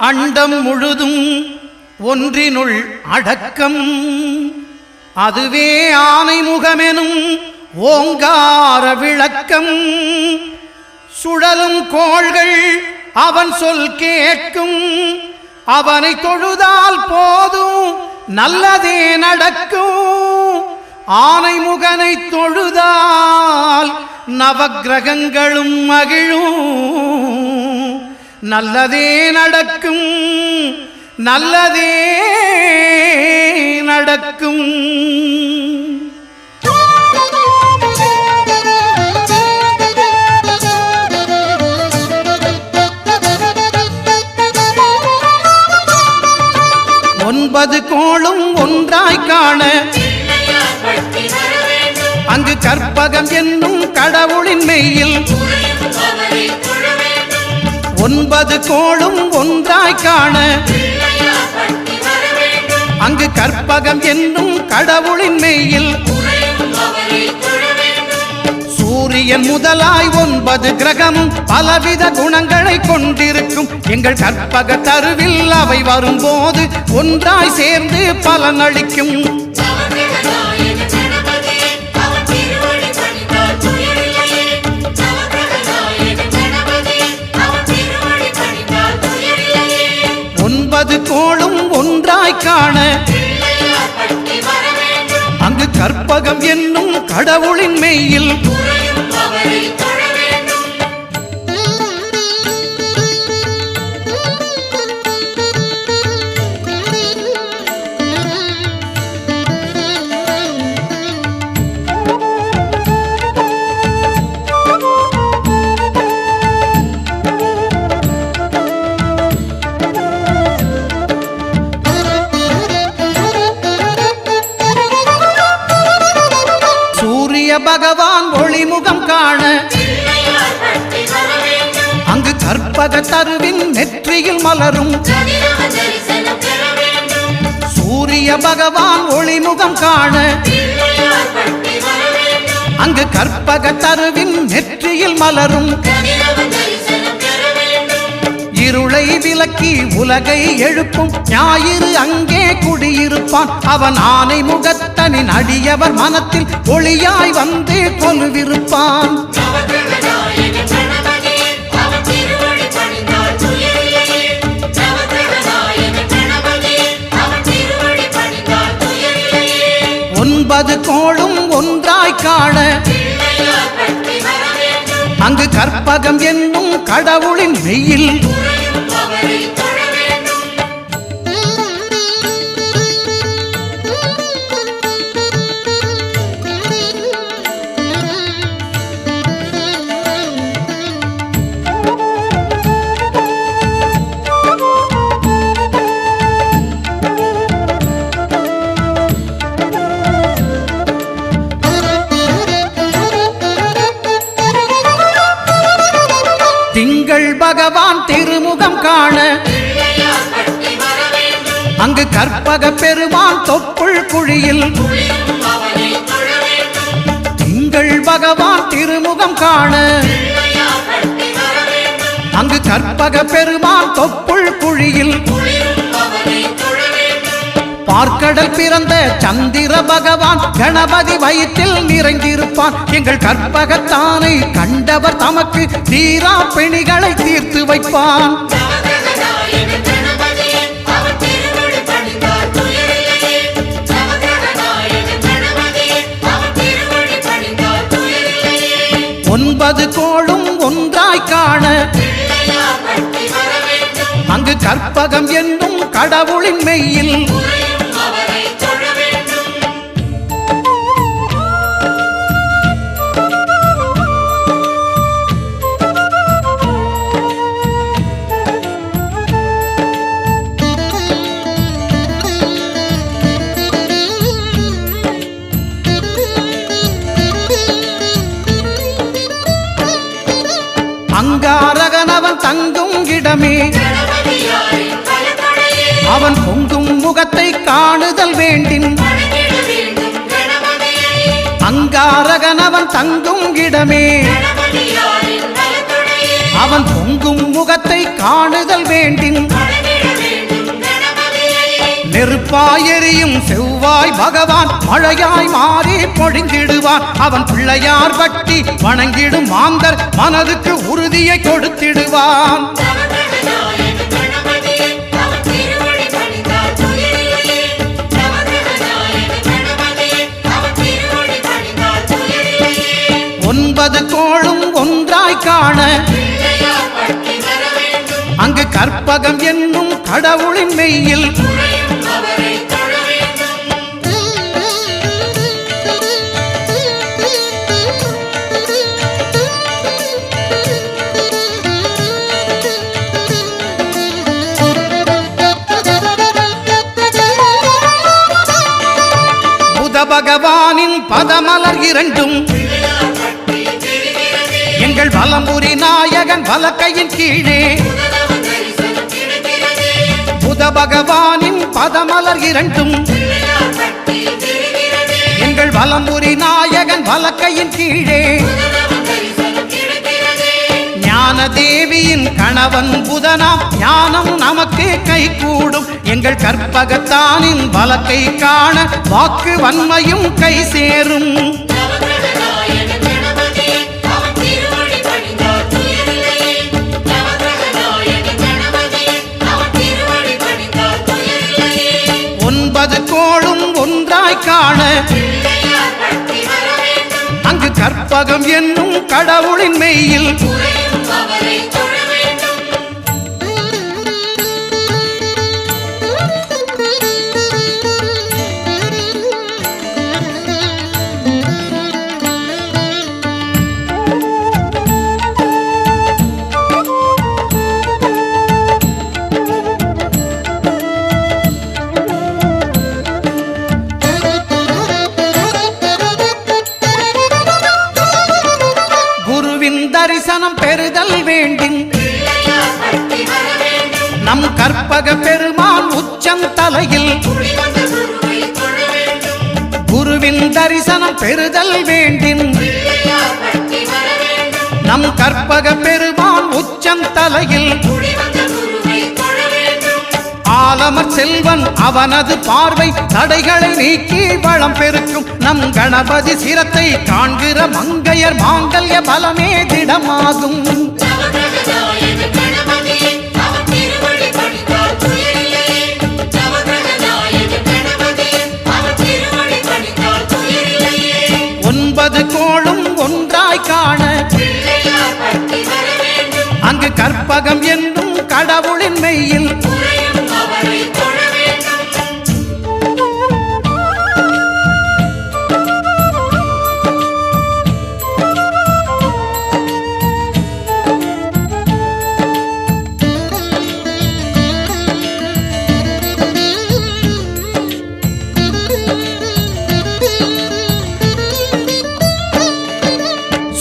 அண்டம் முழுதும் ஒன்றினுள் அடக்கம், அதுவே ஆனைமுகமெனும் ஓங்கார விளக்கம். சுழலும் கோள்கள் அவன் சொல் கேட்கும், அவனை தொழுதால் போதும் நல்லதே நடக்கும். ஆனைமுகனை தொழுதால் நவக்கிரகங்களும் மகிழும், நல்லதே நடக்கும், நல்லதே நடக்கும். ஒன்பது கோளும் ஒன்றாய் காண அங்கு கற்பகம் என்னும் கடவுளின் மெய்யில். ஒன்பது கோளும் ஒன்றாய் காண அங்கு கற்பகம் என்னும் கடவுளின் மெய்யில். சூரியன் முதலாய் 9 கிரகமும் பலவித குணங்களை கொண்டிருக்கும். எங்கள் கற்பக தருவில் அவை வரும்போது ஒன்றாய் சேர்ந்து பலனளிக்கும். ஒன்பது கோளும் ஒன்றாய் காண அங்கு கற்பகம் என்னும் கடவுளின் மெய்யில். பகவான் ஒளிமுகம் காண அங்கு கற்பக தருவின் நெற்றியில் மலரும். சூரிய பகவான் ஒளிமுகம் காண அங்கு கற்பக தருவின் நெற்றியில் மலரும். இருளை விலக்கி உலகை எழுப்பும் ஞாயிறு அங்கே குடியிருப்பான். அவன் ஆனை முகத்தனின் அடியவர் மனத்தில் ஒளியாய் வந்து கொலுவிருப்பான். ஒன்பது கோளும் ஒன்றாய் காண அங்கு கற்பகம் என்னும் கடவுளின் மெய்யில். திங்கள் பகவான் திருமுகம் காண அங்கு கற்பக பெருமான் தொப்புள் குழியில். திங்கள் பகவான் திருமுகம் காண அங்கு கற்பக பெருமான் தொப்புள் குழியில். பார்க்கடல் பிறந்த சந்திர பகவான் கணபதி வயிற்றில் நிறைந்திருப்பான். எங்கள் கற்பகத்தானை கண்டவர் தமக்கு தீரா பிணிகளை தீர்த்து வைப்பான். ஒன்பது கோளும் ஒன்றாய் காண அங்கு கற்பகம் என்னும் கடவுளின் மெய்யில். அங்காரகனவன் தங்கும் இடமே அவன் பொங்கும் முகத்தை காணுதல் வேண்டின். அங்காரகனவன் தங்கும் இடமே அவன் பொங்கும் முகத்தை காணுதல் வேண்டின். நெருப்பாயெரியும் செவ்வாய் பகவான் மழையாய் மாறி பொழிந்திடுவான். அவன் பிள்ளையார் பட்டி வணங்கிடும் மாந்தர் மனதுக்கு உறுதியை கொடுத்திடுவான். ஒன்பது கோளும் ஒன்றாய் காண அங்கு கற்பகம் என்னும் கடவுளின் மெய்யில் புத பகவானின் பதமலர் இரண்டும் எங்கள் வலம்புரி நாயகன் வலக்கையின் கீழே புத பகவானின் பதமலர் இரண்டும் எங்கள் வலம்புரி நாயகன் வலக்கையின் கீழே ஞான தேவியின் கணவன் புதனாம் ஞானம் நமக்கு கைகூடும். எங்கள் கற்பகத்தானின் வலக்கை காண வாக்கு வன்மையும் கை சேரும். ஒன்பது கோளும் ஒன்றாய் காண அங்கு கற்பகம் என்னும் கடவுளின் மெய்யில் தரிசனம் பெறுதல் வேண்டின் நம் கற்பக பெருமான் உச்சம் தலையில் குருவின் தரிசனம் பெறுதல் வேண்டின் நம் கற்பக பெருமான் உச்சம் தலையில் ஆலமர் செல்வன் அவனது பார்வை தடைகளை நீக்கி வளம் பெருக்கும். நம் கணபதி சிரத்தை காண்கிற மங்கையர் மாங்கல்ய பலமே திடமாகும். ஒன்பது கோளும் ஒன்றாய் காண அங்கு கற்பகம் என்னும் கடவுளின் மெய்யில்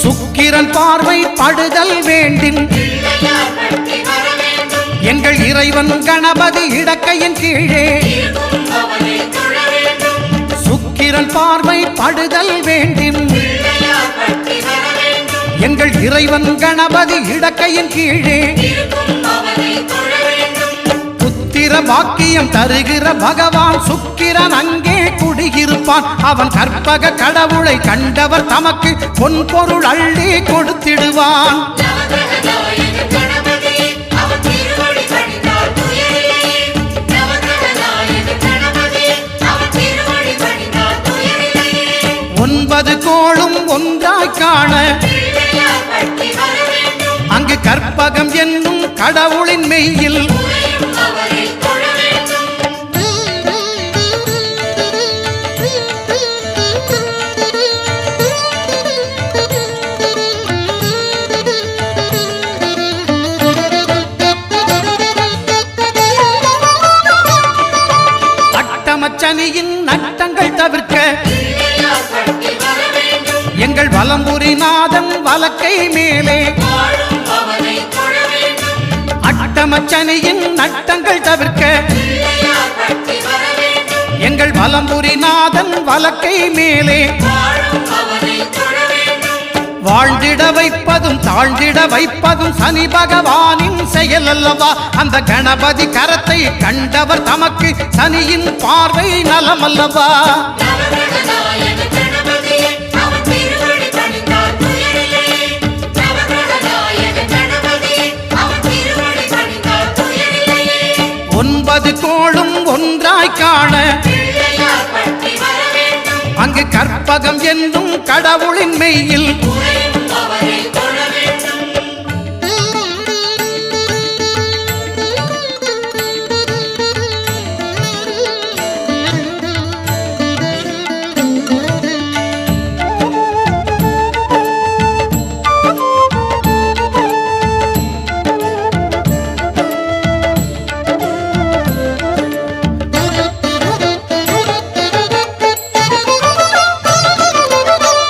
சுக்கிரன் பார்வை படுதல் வேண்டின் எங்கள் இறைவன் கணபதி இடக்கையின் கீழே சுக்கிரன் பார்வை படுதல் வேண்டின் எங்கள் இறைவன் கணபதி இடக்கையின் கீழே புத்திர பாக்கியம் தருகிற பகவான் சுக்கிரன் அங்கே குடியிருப்பான். அவன் கற்பக கடவுளை கண்டவர் தமக்கு பொன் பொருள் அள்ளி கொடுத்திடுவான். ஒன்பது கோளும் ஒன்றாய் காண அங்கு கற்பகம் என்னும் கடவுளின் மெய்யில் அட்டமச்சனியின் நட்டங்கள் தவிர்க்க எங்கள் வலம்புரி நாதன் வலக்கை மேலே அட்டமச்சனியின் நட்டங்கள் தவிர்க்க எங்கள் வலம்புரி நாதன் வலக்கை மேலே வாழ்ந்திட வைப்பதும் தாழ்ந்திட வைப்பதும் சனி பகவானின் செயல் அல்லவா? அந்த கணபதி கரத்தை கண்டவர் தமக்கு சனியின் பார்வை நலம் அல்லவா? ஒன்பது கோளும் ஒன்றாய் காண அங்கு கற்பகம் என்னும் கடவுளின் மெய்யில்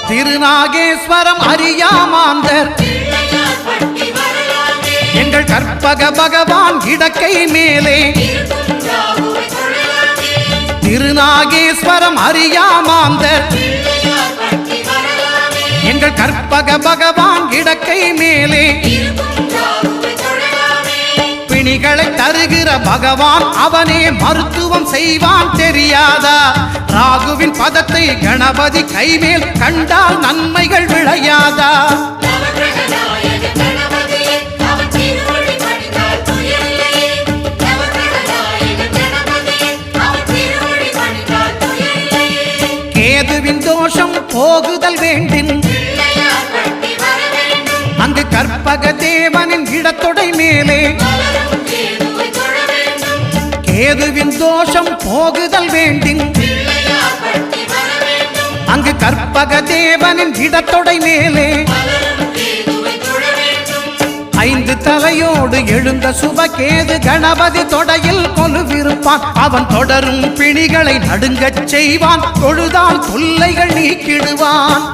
திருநாகேஸ்வரம் அறியாமாந்தர் எங்கள் கற்பக பகவான் இடக்கை மேலே திருநாகேஸ்வரம் அறியாமாந்தர் எங்கள் கற்பக பகவான் இடக்கை மேலே பிணிகளை தருகிற பகவான் அவனே மருத்துவம் செய்வான் தெரியாதா? ராகுவின் பதத்தை கணபதி கைமேல் கண்டால் நன்மைகள் விளையாதா? கேதுவின் தோஷம் போகுதல் வேண்டின் அங்கு கற்பக தேவனின் இடத்தொடை மேலே கேதுவின் தோஷம் போகுதல் வேண்டின் அங்கு கற்பக தேவனின் இடத்தொடை மேலே ஐந்து தலையோடு எழுந்த சுபகேது கணபதி தொடையில் கொலுவிருப்பான். அவன் தொடரும் பிணிகளை நடுங்கச் செய்வான். தொழுதால் தொல்லைகள் நீக்கிடுவான்.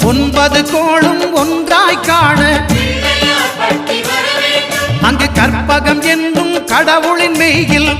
ஒன்பது கோளும் ஒன்றாய் காண அங்கு கற்பகம் என்னும் கடவுளின் மெய்யில்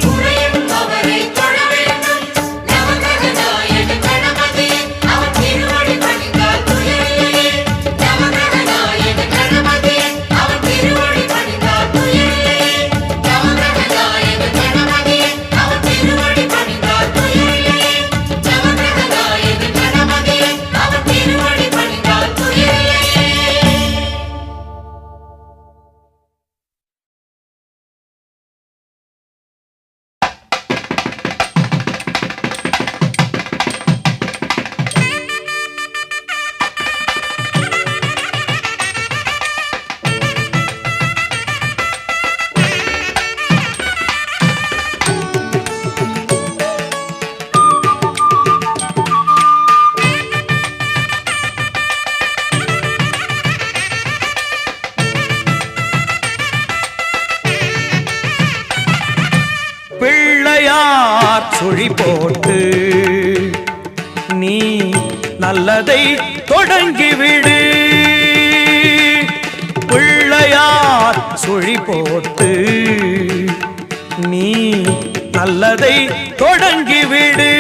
சுழி போட்டு நீ நல்லதை தொடங்கிவிடு. பிள்ளையார் சுழி போட்டு நீ நல்லதை தொடங்கிவிடு.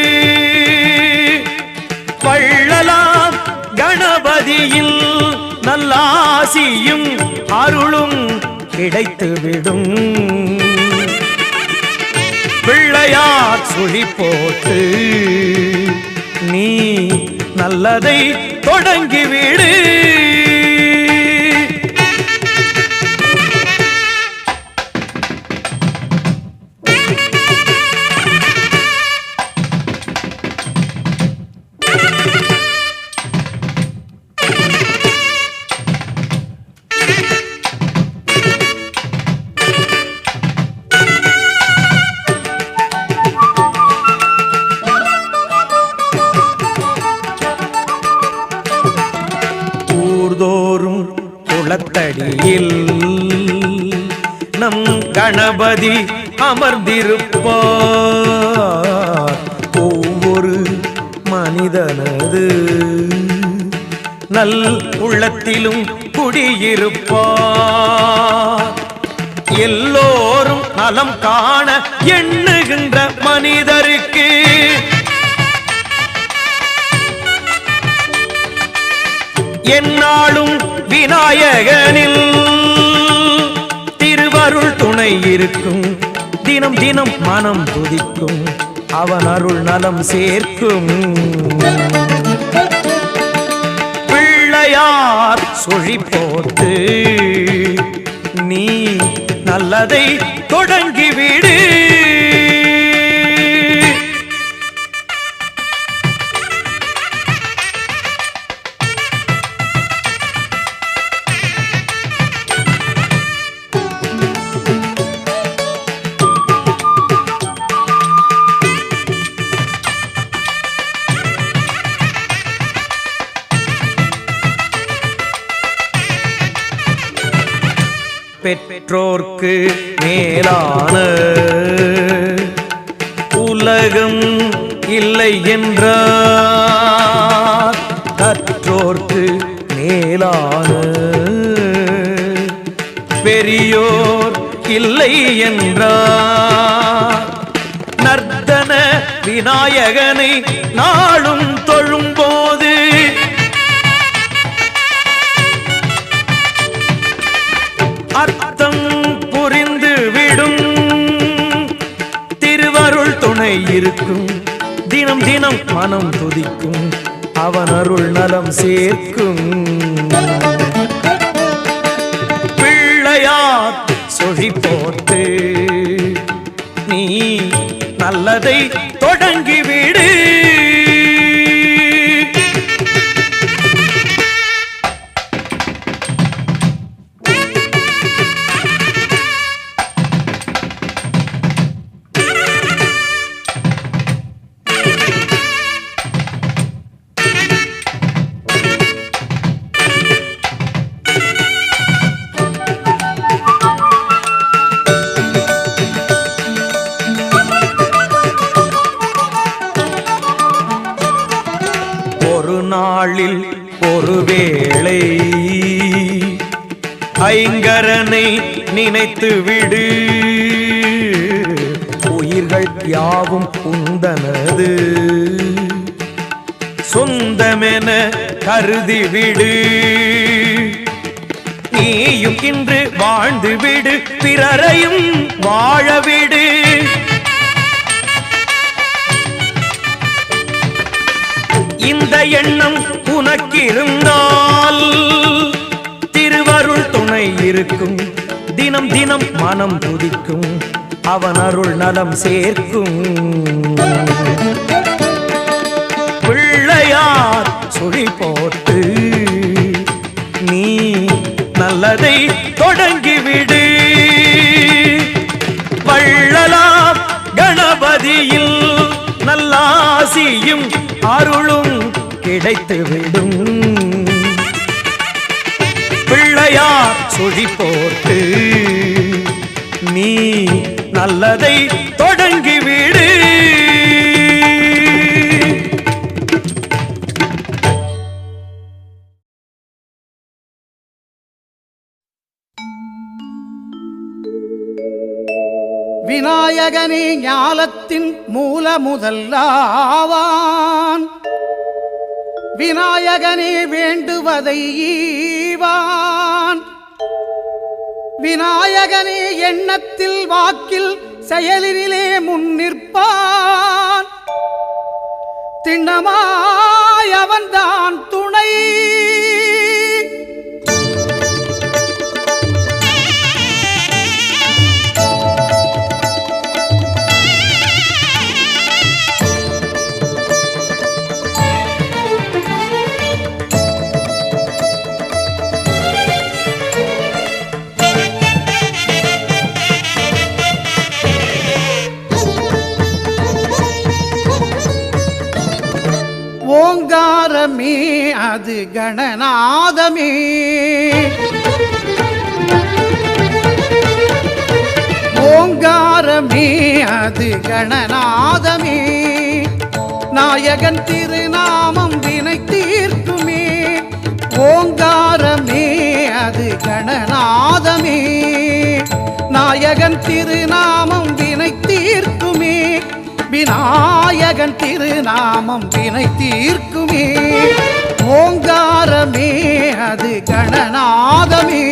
வள்ளலாம் கணபதியில் நல்லாசியும் அருளும் கிடைத்துவிடும். பிள்ளையார் சுழி போட்டு நீ நல்லதை தொடங்கிவிடு. குளத்தடியில் நம் கணபதி அமர்ந்திருப்பார். ஒவ்வொரு மனிதனது நல் உள்ளத்திலும் குடியிருப்பார். எல்லோரும் நலம் காண எண்ணுகின்ற மனிதருக்கு எந்நாளும் விநாயகனில் திருவருள் துணை இருக்கும். தினம் தினம் மனம் துதிக்கும், அவன் அருள் நலம் சேர்க்கும். பிள்ளையார் சுழி போட்டு நீ நல்லதை தொடங்கிவிடு. பெற்றோர்க்கு மேலான உலகம் இல்லை என்றார், கற்றோர்க்கு மேலான பெரியோர் இல்லை என்றார். நர்த்தன விநாயகனை நாளும் தொழும்போது அர்த்தம் புரிந்து விடும். திருவருள் துணை இருக்கும், தினம் தினம் மனம் துதிக்கும், அவன் அருள் நலம் சேர்க்கும். பிள்ளையார் சுழி போட்டு நீ நல்லதை தொடங்கிவிடு. நாளில் ஒருவேளை ஐங்கரனை நினைத்து விடு. உயிர்கள் யாவும் உந்தனது சொந்தமென கருதி விடு. நீயும் இன்று வாழ்ந்து விடு, பிறரையும் வாழவிடு. இந்த எண்ணம் உனக்கிருந்தால் திருவருள் துணை இருக்கும். தினம் தினம் மனம் துதிக்கும், அவன் அருள் நலம் சேர்க்கும். பிள்ளையார் சுழி போட்டு நீ நல்லதை தொடங்கிவிடு. வள்ளலார் கணபதியில் நல்லாசியும் அருளும் கிடைத்துவிடும். பிள்ளையார் சுழி போட்டு நீ நல்லதை தொடங்கிவிடு. விநாயகனே ஞாலத்தின் மூல முதல்லாவான், விநாயகனே வேண்டுவதை ஈவான். விநாயகனே எண்ணத்தில் வாக்கில் செயலினிலே முன்னிற்பான். திண்ணமாய் அவன்தான் துணை. ஓங்காரமே அது கணநாதமே, ஓங்காரமே அது கணநாதமே. நாயகன் திருநாமம் வினை தீர்க்குமே. ஓங்காரமே அது கணநாதமே, நாயகன் திருநாமம் வினை தீர்க்குமே, விநாயகன் திருநாமம் வினை தீர்க்குமே. ஓங்காரமே அது கணநாதமே.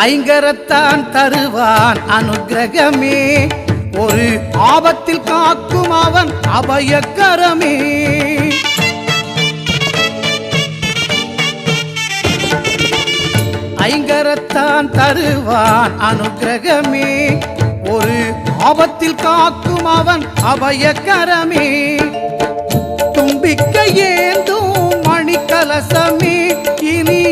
ஐங்கரத்தான் தருவான் அனுக்கிரகமே, ஒரு ஆபத்தில் காக்கும் அவன் அபயக்கரமே. ஐங்கரத்தான் தருவான் அனுக்கிரகமே, ஒரு ஆபத்தில் காக்கும் அவன் அபயக்கரமே. தும்பிக்கை ஏந்தும் மணிக்கலசமே, இனி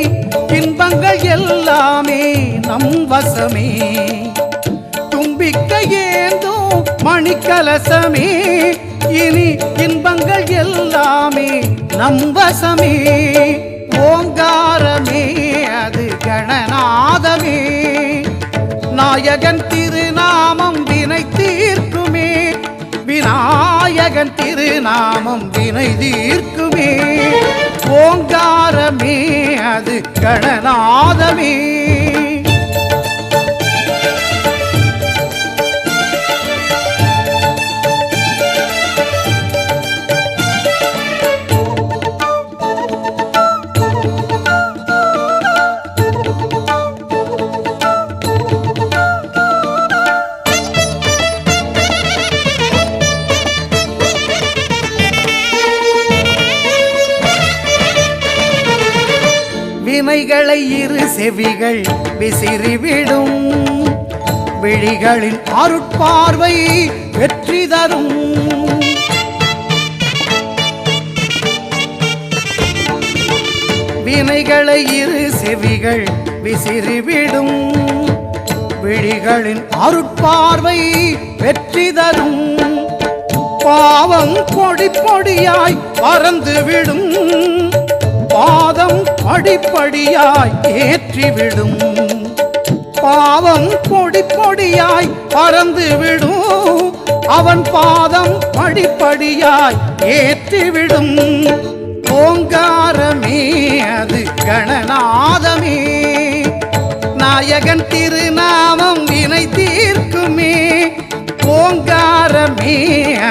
இன்பங்கள் எல்லாமே நம் வசமே. தும்பிக்கை ஏந்தும் மணிக்கலசமே, இனி இன்பங்கள் எல்லாமே நம் வசமே. ஓங்காரமே அது கணநாதமே. நாயகன் திருநாமம் வினை தீர்க்குமே, விநாயகன் திருநாமம் வினை தீர்க்குமே. ஓங்காரமே அது கணநாதமே. வினைகளை இரு செவிகள் விசிறிவிடும், விழிகளின் அருட்பார்வை வெற்றி தரும். வினைகளை இரு செவிகள் விசிறிவிடும், விழிகளின் அருட்பார்வை வெற்றி தரும். பாவம் பொடி பொடியாய் பறந்துவிடும், பாதம் படிப்படியாய் ஏற்றிவிடும். பாவம் பொடி பொடியாய் பறந்துவிடும், அவன் பாதம் படிப்படியாய் ஏற்றிவிடும். ஓங்காரமே அது கணநாதமே. நாயகன் திருநாமம் வினை தீர்க்குமே, ஓங்காரமே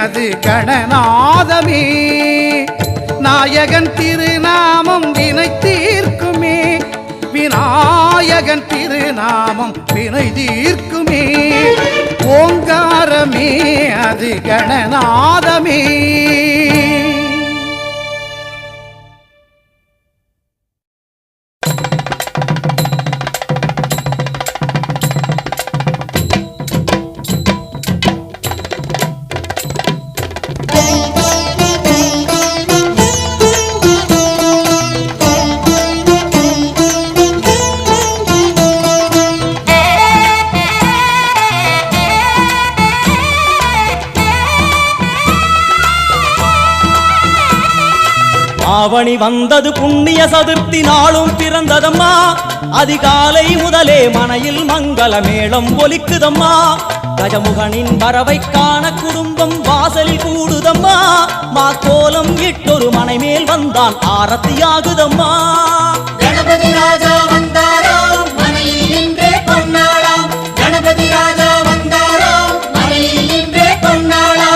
அது கணநாதமே. நாயகன் திருநாமம் வினை தீர்க்குமே, விநாயகன் திருநாமம் வினை தீர்க்குமே. ஓங்காரமே அது கணநாதமே. ஆவணி வந்தது புண்ணிய சதுர்த்தி நாளும் பிறந்ததம்மா, அதிகாலை முதலே மனையில் மங்கள மேளம் ஒலிக்குதம்மா. கஜமுகனின் வரவை காண குடும்பம் வாசலில் கூடுதம்மா, மாக்கோலம் இட்டொரு மனை மேல் வந்தான் ஆரத்தியாகுதம்மா. கணபதி ராஜா வந்தாராம் மனையில் நின்றே கொண்டாடாம், கணபதி ராஜா வந்தாராம் மனையில் நின்றே கொண்டாடாம்.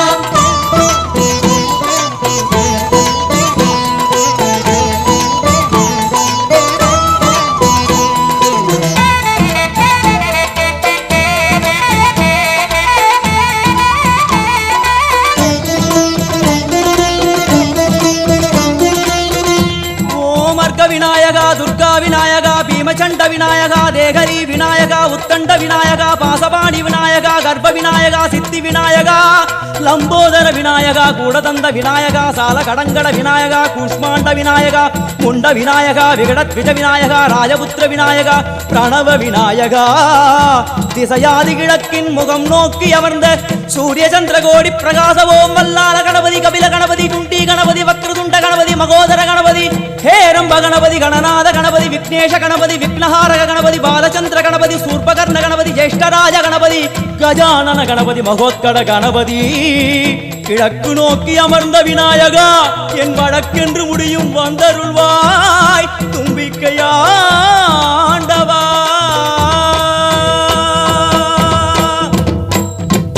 விநாயகா, துர்கா விநாயகா, பீமச்சண்ட விநாயகா, தேகரி விநாயகா, உத்தண்ட விநாயகா, பாசபா கபாணி விநாயகா கர்ப்ப விநாயகா சித்தி விநாயகா லம்போதர விநாயகா கூடதந்த விநாயகா சால கடங்கட விநாயகா கூஷ்மாண்ட விநாயகா முண்ட விநாயகா விகடத்விஜ விநாயகா ராஜபுத்திர விநாயகா பிரணவ விநாயகா திசையாதி கிழக்கின் முகம் நோக்கி அமர்ந்த சூரிய சந்திர கோடி பிரகாச ஓம் வல்லால கணபதி கபில கணபதி குண்டி கணபதி வக்ரதுண்ட கணபதி மகோதர கணபதி ஹேரம்ப கணபதி கணநாத கணபதி விக்னேஷ கணபதி விக்னஹாரக கணபதி பாலச்சந்திர கணபதி சூர்பகர்ண கணபதி ஜேஷ்டராஜ கணபதி கஜானன கணபதி மகோத்கட கணபதி கிழக்கு நோக்கி அமர்ந்த விநாயகா என் வழக்கென்று முடியும் வந்தருள்வாய் தும்பிக்கையாண்டவா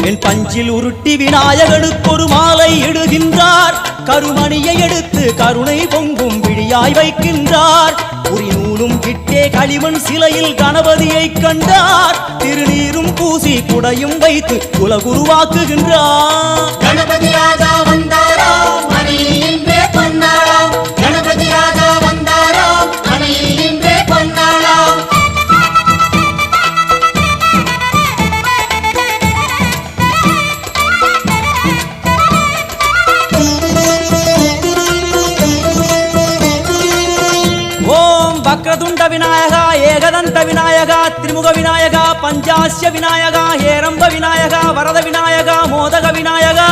என் பஞ்சில் உருட்டி விநாயகனுக்கு ஒரு மாலை இடுகின்றார் கருமணியை எடுத்து கருணை பொங்கும் விழியாய் வைக்கின்றார் உரி நூலும் கிட்டே களிமண் சிலையில் கணபதியை கண்டார் திருநீரும் பூசி குடையும் வைத்து குலகுருவாக்குகின்றார் கணபதி ராஜா வந்தாராம் மனையில் இன்றே பொன்னாளாம் கணபதி ராஜா வந்தாராம் மனையில் இன்றே பொன்னாளாம் ஓம் வக்ரதுண்ட விநாயகா ஏகதந்த விநாயகா திரிமுக விநாயகா பஞ்சாஸ்ய விநாயகா ஹேரம்ப விநாயகா வரத விநாயகா மோதக விநாயகா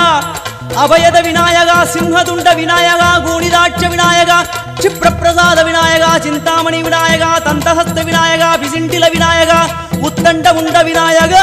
அபயத விநாயகா சிம்ஹதுண்ட விநாயகா கூணிதாட்ச விநாயகா क्षिप्रप्रसाद विनायका चिंतामणि विनायका तंतहस्त विनायका पिसिंडिल विनायका உத்தண்ட உண்ட விநாயகா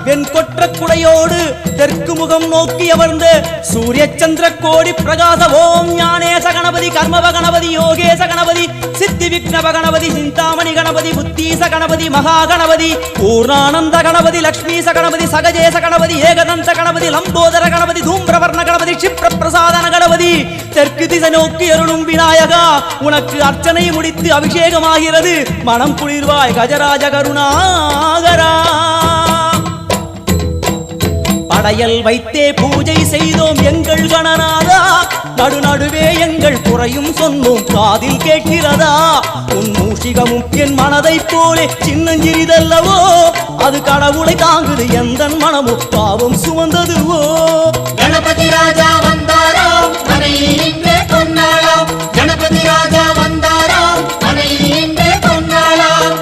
வெண்கொற்ற குடையோடு தெற்கு முகம் நோக்கி அமர்ந்து சூரிய சந்திர கோடி பிரகாச ஓம் ஞானேச கணபதி கர்மவ கணபதி யோகேச கணபதி சித்தி விக்னவ கணபதி சிந்தாமணி கணபதி புத்தீச கணபதி மகா கணபதி பூர்ணானந்த கணபதி லக்ஷ்மீச கணபதி சகஜேச கணபதி ஏகதந்த கணபதி லம்போதர கணபதி தூம்பிரவர்ண கணபதி क्षिप्र பிரசாதன கணபதி தெற்கு திசை நோக்கி அருளும் விநாயகா உனக்கு அர்ச்சனை முடித்து அபிஷேகமாகிறது மனம் குளிர்வாய் கஜராஜ கருணாகரா படையல் வைத்தே பூஜை செய்தோம் எங்கள் கணநாதா நடுநடுவே எங்கள் குறையும் சொன்னோம் காதில் கேட்கிறதா உன் மூஷிகமும் என் மனதை போலே சின்னஞ்சிறிதல்லவோ அது கடவுளை தாங்குது எந்த மனமும் பாவம் சுமந்ததுவோ கணபதி ராஜா வந்தாராம் மனையில் இன்றே பொன்னாளாம் கணபதி ராஜா வந்தாராம் மனையில் இன்றே பொன்னாளாம்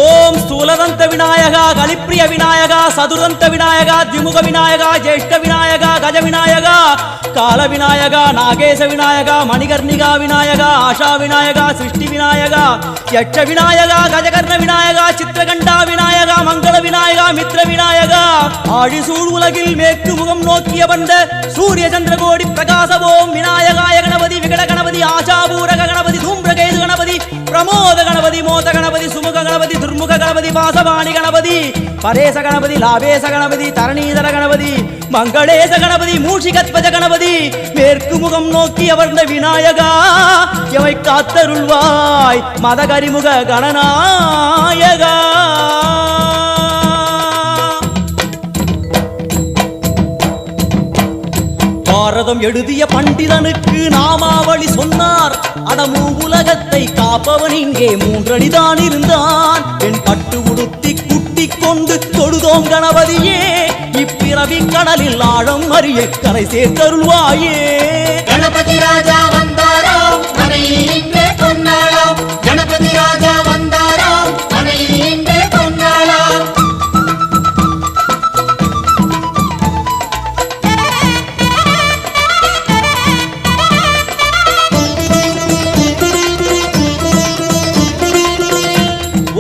ஓம் ஸ்தூலதந்த விநாயகா கலிப்பிரிய விநாயகா சதுரந்த விநாயகா திமுக விநாயகா ஜேஷ்ட விநாயகா கஜ விநாயகா கால விநாயகா நாகேச விநாயகா மணிகர்ணிகா விநாயகா ஆஷா விநாயகா சிருஷ்டி விநாயகா யட்ச விநாயகா கஜகர்ண விநாயகா சித்திரகண்டா விநாயகா மங்கள விநாயகா மித்ர விநாயகா ஆழிசூழ் உலகில் மேற்கு முகம் நோக்கிய வந்த சூரிய சந்திர கோடி பிரகாச ஓம் விநாயகாய கணபதி விகட கணபதி ஆசாபூரக கணபதி தூம்பிரகேது கணபதி பிரமோத கணபதி மோத கணபதி சுமுக கணபதி துர்முக கணபதி வாசவாணி கணபதி பரேச கணபதி லாபேச கணபதி தரணீதர கணபதி மங்களேச கணபதி மூஷிகத்வஜ கணபதி மேற்கு முகம் நோக்கி அமர்ந்த விநாயகா எவை காத்தருள்வாய் மதகரிமுக கணநாயகா பாரதம் எழுதிய பண்டிதனுக்கு நாமாவளி சொன்னார் அடமூ உலகத்தை காப்பவன் இங்கே மூன்றடிதான் இருந்தான் என் பட்டு உடுத்தி குட்டி கொண்டு தொழுதோம் கணபதியே இப்பிறவி கடலில் ஆழம் அறிய கரை சேர்த்தருள்வாயே கணபதி ராஜா வந்தாராம் மனையில் இன்றே பொன்னாளாம் கணபதி ராஜா வந்தாராம் மனையில் இன்றே பொன்னாளாம்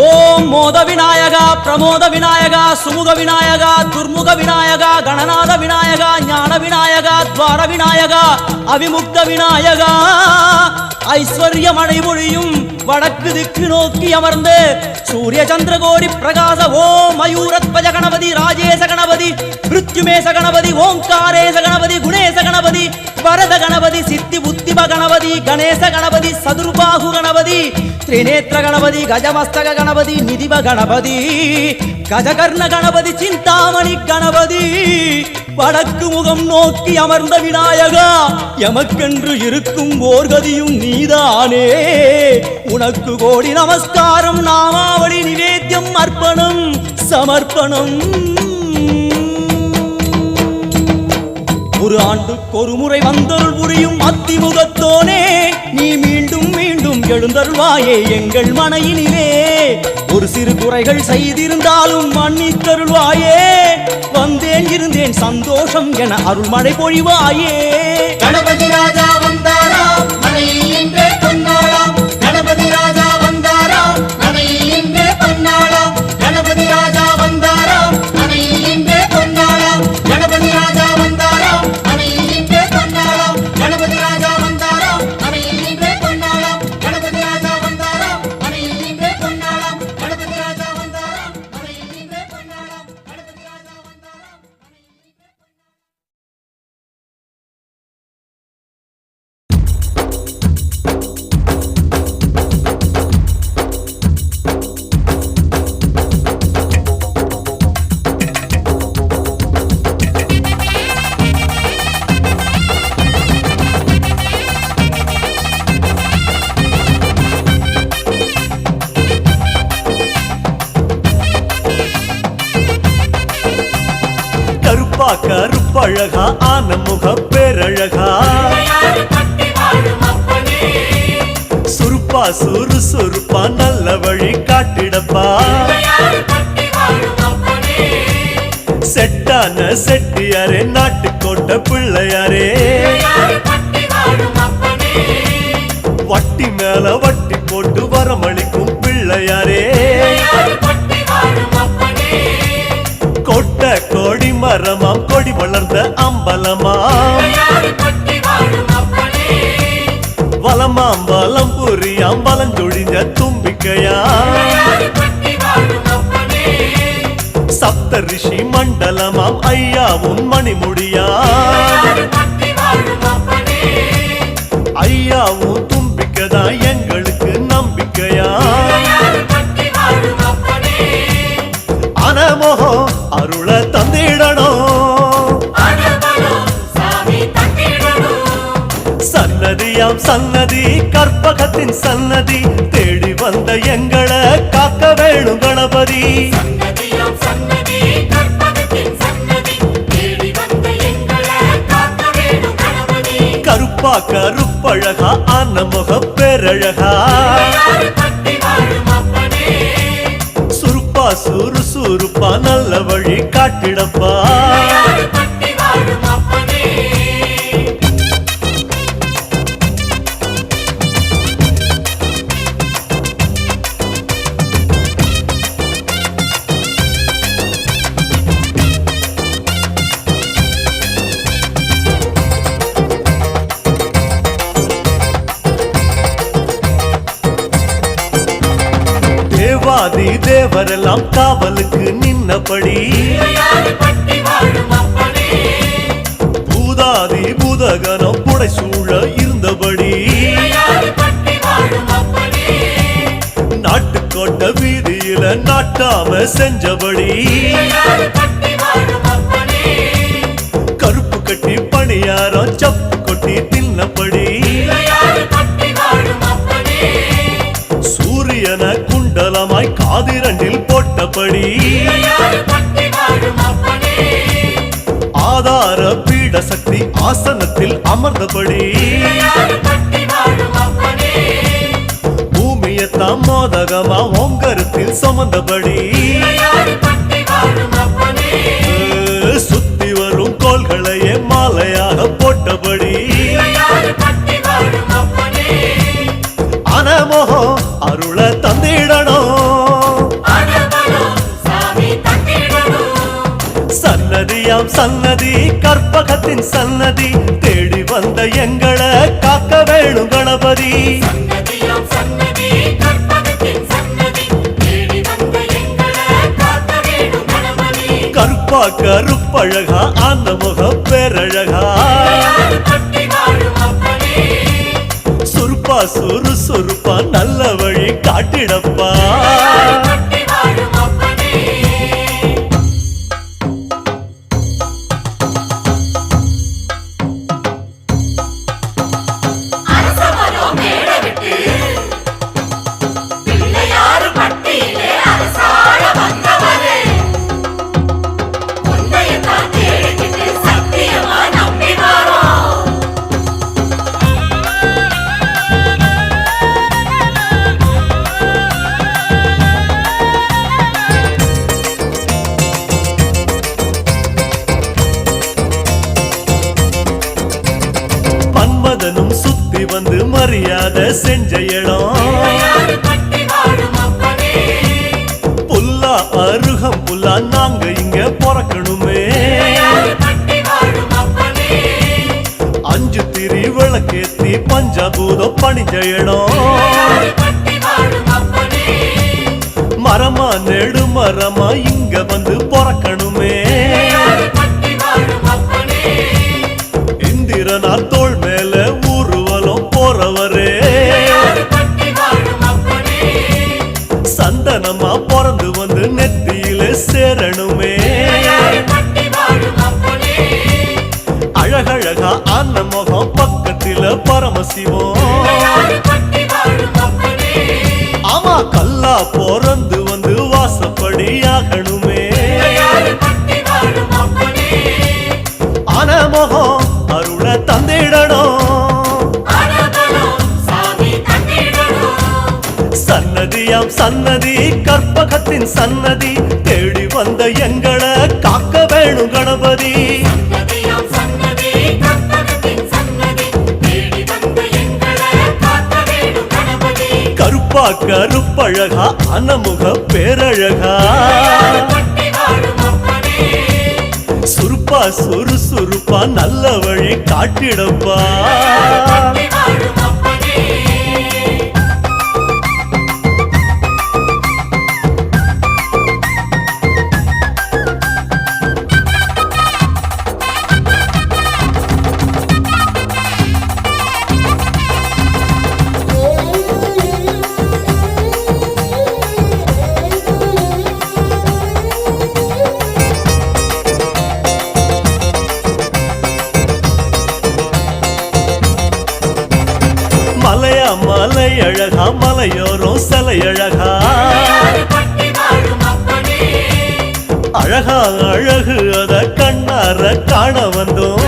ஓம் மோத விநாயகா பிரமோத விநாயகா சுமுக விநாயகா துர்முக விநாயகா கணநாத விநாயகா ஞான விநாயகா துவார விநாயகா அவிமுக்த விநாயகா ஐஸ்வர்ய மழைமொழியும் வடக்கு திக்கு நோக்கி அமர்ந்து சூரிய சந்திர கோடி பிரகாச ஓம் மயூரத்வஜ கணபதி ராஜேச கணபதி மிருத்யுமேச கணபதி ஓங்காரேச கணபதி குணேச கணபதி வரத கணபதி சித்தி உத்திம கணபதி கணேச கணபதி சதுர்பாகு கணபதி திரிநேத்திர கணபதி கஜமஸ்தக கணபதி நிதிவ கணபதி கஜகர்ண கணபதி சிந்தாமணி கணபதி வடக்கு முகம் நோக்கி அமர்ந்த விநாயகா எமக்கென்று இருக்கும் ஓர்கதியும் நீதானே உனக்கு கோடி நமஸ்காரம் நாமாவளி நிவேத்தியம் அர்ப்பணம் சமர்ப்பணம் ஒரு ஆண்டுக்கு ஒரு முறை வந்தருள் புரியும் அத்திமுகத்தோனே நீ மீண்டும் மீண்டும் எழுந்தருள்வாயே எங்கள் மனையினிலே ஒரு சிறு குறைகள் செய்திருந்தாலும் மன்னித்தருள்வாயே வந்தேன் இருந்தேன் சந்தோஷம் என அருள்மழை பொழிவாயே கணபதி ராஜா வந்தாராம் மனையில் இன்றே பொன்னாளாம் கணபதி ராஜா வந்தாராம் மனையில் இன்றே பொன்னாளாம் கணபதி ராஜா வந்தாராம் மனையில் இன்றே பொன்னாளாம் கணபதி ராஜா வந்தாராம் மனையில் இன்றே பொன்னாளாம் கணபதி ராஜா வந்தாராம் மனையில் இன்றே பொன்னாளாம் கணபதி ராஜா வந்தாராம் மனையில் இன்றே பொன்னாளாம் கணபதி ராஜா வந்தாராம் மனையில் இன்றே பொன்னாளாம் கணபதி ராஜா வந்தாராம் கருப்பா கருப்பழகா ஆனமுக பேரழகா சுருப்பா சுறுசுறுப்பா நல்ல வழி காட்டிடப்பா செட்டான செட்டியாரே நாட்டுக்கோட்டை பிள்ளையாரே வட்டி மேல வட்டி போட்டு வரமளிக்கும் பிள்ளையாரே கொட்ட கொடி மரமாம் கொடி வளர்ந்த அம்பலமாம் வலமாம் வலம் புரியாம் வலஞ்சொழிஞ்ச தும்பிக்கையாம் சப்த ரிஷி மண்டலமாம் ஐயாவும் மணிமுடியாம் ஐயாவும் தும்பிக்கைதான் எங்களுக்கு நம்பிக்கையாம் அனமோகம் அருள தந்திடணும் சன்னதியாம் சன்னதி கற்பகத்தின் சன்னதி தேடி வந்த எங்களை காக்க வேணும் கணபதி கருப்பா கருப்பழகா ஆனமுக பேரழகா சுருப்பா சுறுசுறுப்பா நல்ல வழி காட்டிடப்பா தேவாதி தேவரெல்லாம் காவலுக்கு நின்னபடி பூதாதி பூதகனம் புடைசூழ இருந்தபடி நாட்டுக்கோட்டை வீதியில நாட்டாம செஞ்சபடி கருப்பு கட்டி பணியாரம் சப்பு கொட்டி தின்னபடி சூரியன குண்டலமாய் காதிரண்டில் போட்டபடி ஆதார பீட சக்தி ஆசனத்தில் அமர்ந்தபடி பூமியத்தாம் மோதகமா ஓங்கரத்தில் சுமந்தபடி சுத்தி வரும் கோள்களையே மாலையாக போட்டபடி அனமோகம் அருள தந்திடணும் சன்னதியாம் சன்னதி கற்பகத்தின் சன்னதி தேடி வந்த எங்களை காக்க வேணும் கணபதி கருப்பா கருப்பழகா ஆனமுக பேரழகா சுறுசுறுப்பா நல்ல வழி காட்டிடப்பா சுத்தி வந்து மரியாதை செஞ்ச இடம் புல்லா அருகம் புல்லா நாங்க இங்க பிறக்கணுமே 5 திரி விளக்கேத்தி பஞ்சபூதம் பணிஞ்ச இடம் மரமா நெடு மரமா இங்க வந்து பிறக்கணுமே இந்திரனார் தோள் மேல ஊர்வலம் போறவரே சந்தனமா பிறந்து வந்து நெத்தியில சேரணுமே அழகழகா ஆன முகம் பக்கத்தில பரமசிவம் ஆமா கல்லா பிறந்து வந்து வாசப்படி ஆகணுமே ஆன முகம் அருள தந்திடணும் சன்னதியாம் சன்னதி கற்பகத்தின் சன்னதி தேடி வந்த எங்களை காக்க வேணும் கணபதி கருப்பா கருப்பழகா அனமுக பேரழகா சுருப்பா சுறுசுறுப்பா நல்ல வழி காட்டிடப்பா மலை அழகா மலையோரம் சிலை அழகா அழகா அழகு அத கண்ணார காண வந்தோம்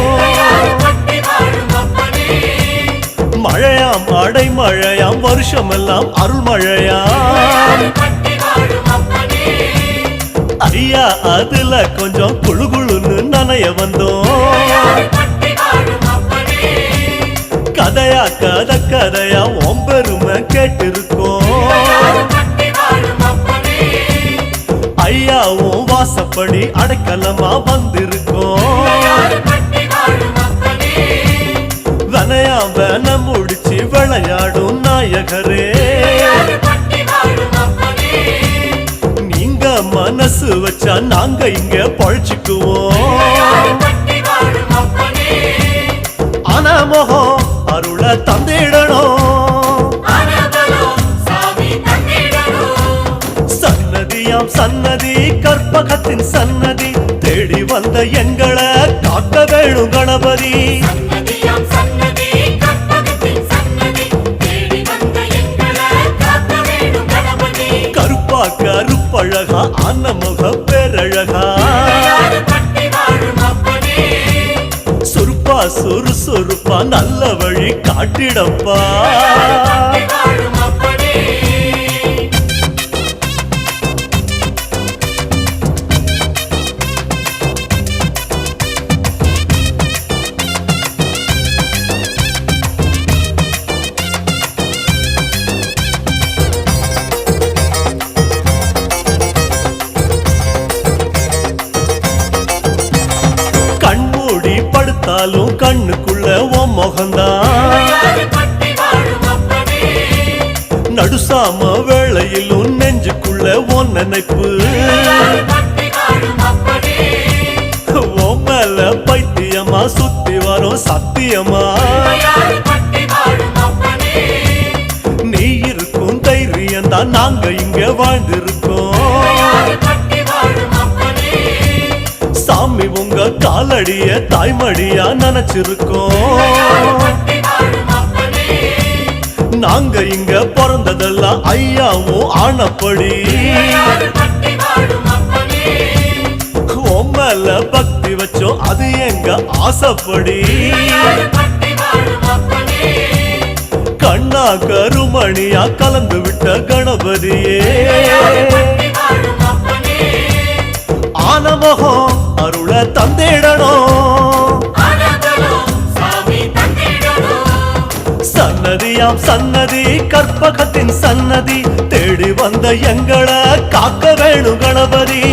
மழையாம் அடைமழையாம் வருஷமெல்லாம் அருள் மழையாம் ஐயா அதுல கொஞ்சம் குழு குழுன்னு நனைய வந்தோம் கதையா கதையா ஒம்பெருமை கேட்டிருக்கோம் ஐயா உன் வாசப்படி அடைக்கலமா வந்திருக்கோம் வனையா வன முடிச்சு விளையாடும் நாயகரே நீங்க மனசு வச்சா நாங்க இங்க பழிச்சுக்குவோம் ஆனா முகம் அருள தந்திடணும் சன்னதியாம் சன்னதி கற்பகத்தின் சன்னதி தேடி வந்த எங்களை காக்க வேணும் கணபதி கருப்பா கருப்பழகா அன்னமுக பேரழகா சுருப்பா சுறுசுறுப்பா நல்ல வழி காட்டிடப்பா படுத்தாலும் கண்ணுக்குள்ள உன் முகந்தான் நடுசாம வேளையிலும் நெஞ்சுக்குள்ள உன் நினைப்பு உன் மேல பைத்தியமா சுத்தி வரும் சத்தியமா நாங்க இங்க வாழ்ந்திருக்கோம். சாமி உங்க காலடிய தாய்மடியா நினைச்சிருக்கோம். நாங்க இங்க பிறந்ததெல்லாம் ஐயாவும் ஆனப்படி. உம்மல பக்தி வச்சோம் அது எங்க ஆசைப்படி. கண்ணா கருமணியா கலந்து விட்ட கணபதியே, ஆனமகம் அருள தந்திடணும். சன்னதியாம் சன்னதி கற்பகத்தின் சன்னதி தேடி வந்த எங்களை காக்க வேணும் கணபதி.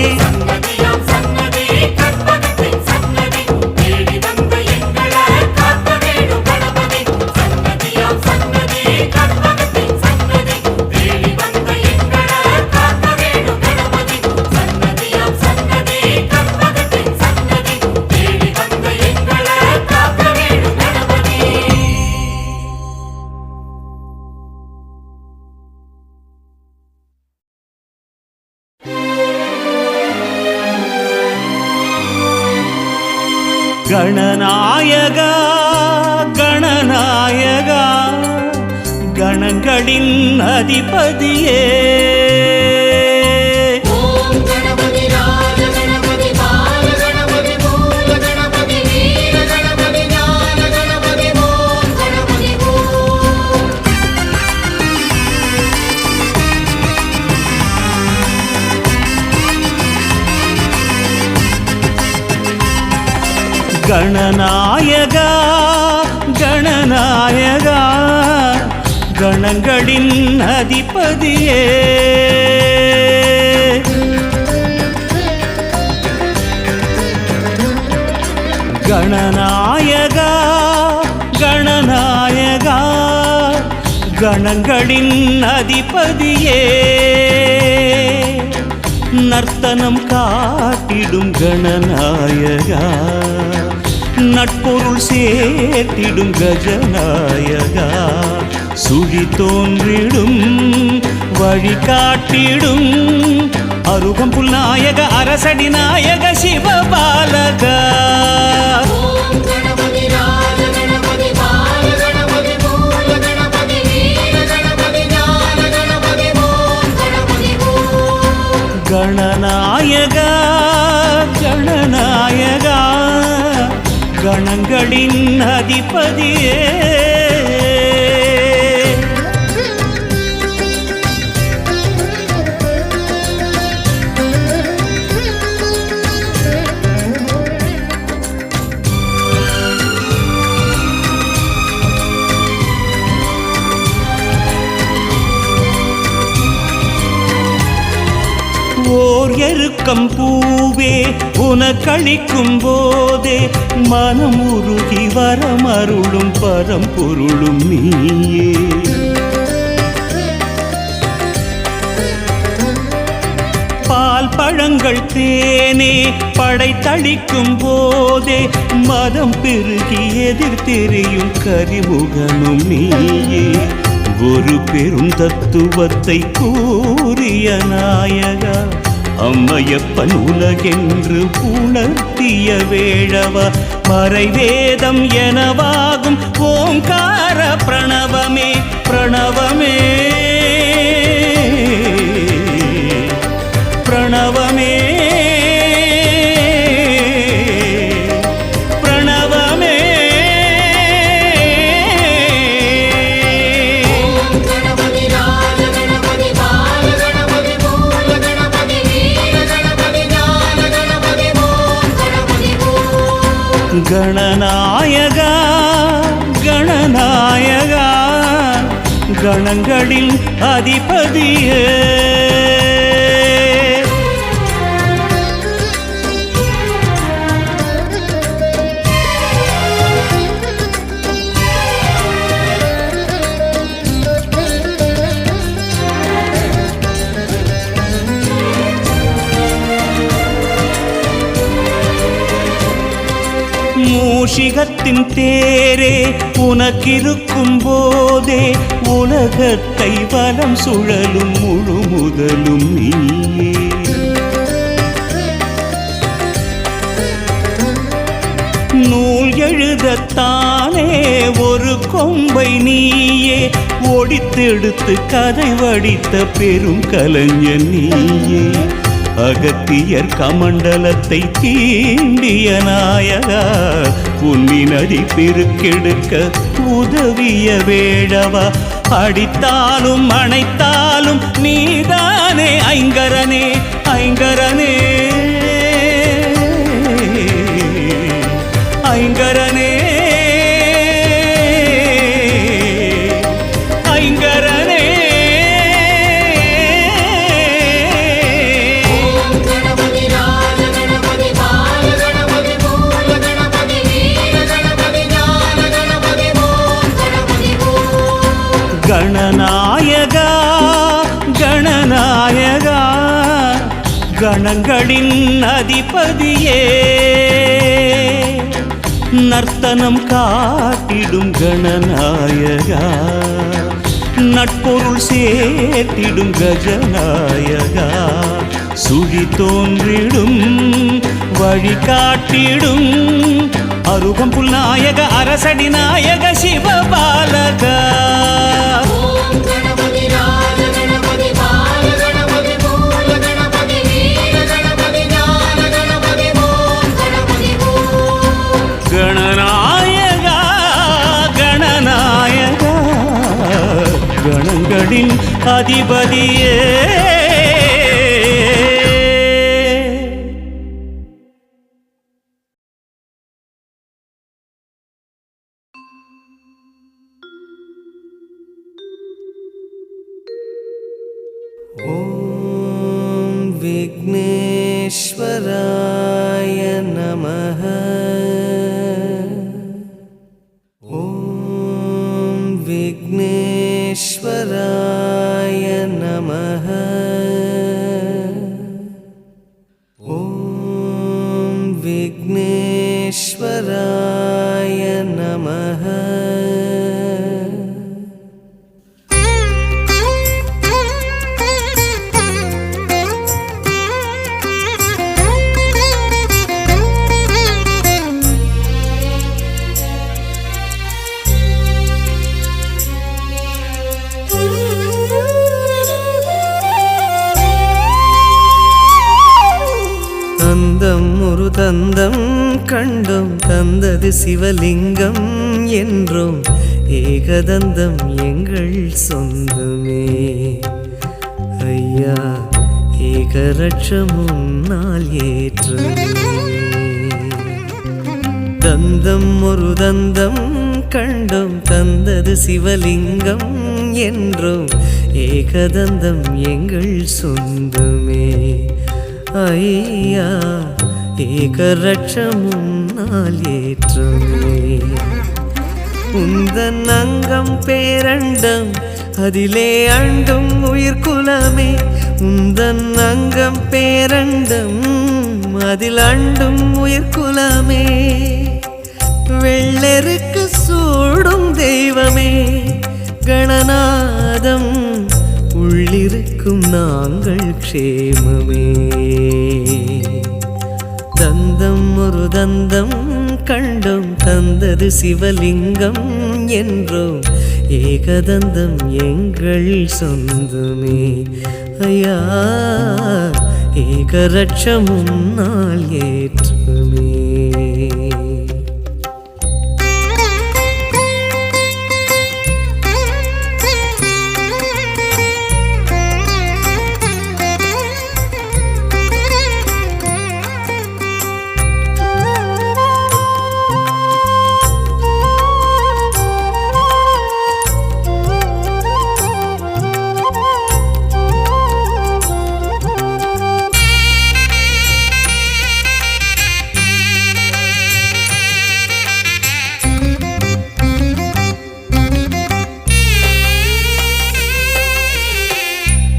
கணநாயகா கணநாயகா கணங்களின் அதிபதியே, கணநாயகா கணநாயகா கணங்களின் அதிபதியே, கணநாயகா கணநாயகா கணங்களின் அதிபதியே, நர்த்தனம் காட்டிடும் கணநாயகா, நட்பொருள் சேர்த்திடும் கஜநாயகா, சுழி தோன்றிடும் வழி காட்டிடும் அருகம்புல் நாயக அரசடி நாயக சிவபாலகா. கணநாயகா கணநாயகா கணங்களின் அதிபதியே, ஓர் எருக்கம் பூவே உனக்களிக்கும் போதே மனம் உருகி வரமருளும் பரம்பொருளும் நீயே. பால் பழங்கள் தேனே படைத்தளிக்கும் போதே மதம் பெருகி எதிர்த்தெறியும் கரிமுகனும் நீயே. ஒரு பெரும் தத்துவத்தை கூறிய நாயகா, அம்மையப்பன் உலகென்று உணர்த்திய வேழவா, மறைவேதம் எனவாகும் ஓங்கார பிரணவமே பிரணவமே பிரணவமே கணநாயகா கணநாயகா கணங்களின் அதிபதியே, மூஷிகத்தின் தேரே உனக்கிருக்கும் போதே உலகத்தை வலம் சுழலும் முழு முதலும் நீயே. நூல் எழுதத்தானே ஒரு கொம்பை நீயே ஒடித்தெடுத்து கதை வடித்த பெரும் கலைஞன் நீயே. அகத்தியர் கமண்டலத்தை தீண்டிய நாயகா உன்னி நதி பெருக்கெடுக்க உதவிய வேடவா. அடித்தாலும் அணைத்தாலும் நீதானே ஐங்கரனே ஐங்கரனே ஐங்கரனே ஐங்கரனே. கணநாயகா கணநாயகா கணங்களின் அதிபதியே நர்த்தனம் காட்டிடும் கணநாயகா நட்பொருள் சேர்த்திடும் கஜநாயகா சுழி தோன்றிடும் வழி காட்டிடும் அருகம்புல் நாயக அரசடி நாயக சிவபாலகா. கணநாயகா கணநாயகா கணங்களின் அதிபதியே. ஓம் விக்னேஸ்வராய நமஹ. ஓம் விக்னேஸ்வராய நமஹ. ஓம் விக்னேஸ்வராய நமஹ. ஒரு தந்தம் கண்டோம் தந்தது சிவலிங்கம் என்றோம் ஏகதந்தம் எங்கள் சொந்தமே. ஐயா ஏகரட்சம் முன்னால் ஏற்றுமே. தந்தம் ஒரு தந்தம் கண்டோம் தந்தது சிவலிங்கம் என்றோம் ஏகதந்தம் எங்கள் சொந்தமே. ஐயா ஏகரட்சம் முன்னால் ஏற்றுமே. உந்தன் அங்கம் பேரண்டம் அதிலே அண்டும் உயிர்குலமே. உந்தன் அங்கம் பேரண்டம் அதில் அண்டும் உயிர்குலமே. வெள்ளெருக்கு சூடும் தெய்வமே கணநாதம் உள்ளிருக்கும் நாங்கள் க்ஷேமமே. தந்தம் ஒரு தந்தம் கண்டோம் தந்தது சிவலிங்கம் என்றோம் ஏகதந்தம் எங்கள் சொந்தமே. ஐயா ஏகரட்சம் முன்னால் ஏற்றுமே.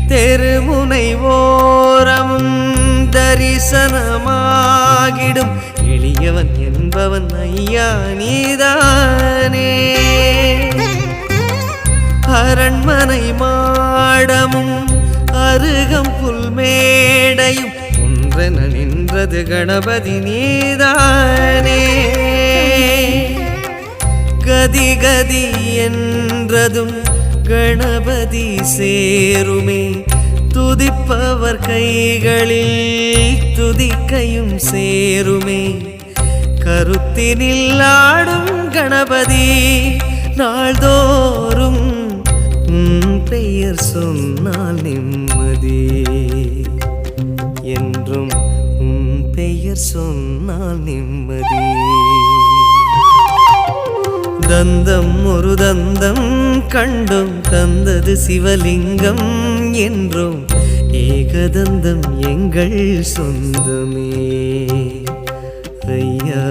தெருமுனை ஓரமும் தரிசனமாகிடும் எளிய பெரியவன் என்பவன் ஐயா நீதானே. அரண்மனை மாடமும் அருகம் புல்மேடையும் ஒன்றென நின்றது கணபதி நீதானே. கதி கதி என்றதும் கணபதி சேருமே, துதிப்பவர் கைகளில் துதிக்கையும் சேருமே. கருத்தினில் ஆடும் கணபதி நாள்தோறும் பெயர் சொன்னால் நிம்மதி, என்றும் பெயர் சொன்னால் நிம்மதி. தந்தம் ஒரு தந்தம் கண்டும் தந்தது சிவலிங்கம் என்றும் ஏகதந்தம் எங்கள் சொந்தமே. ஐயா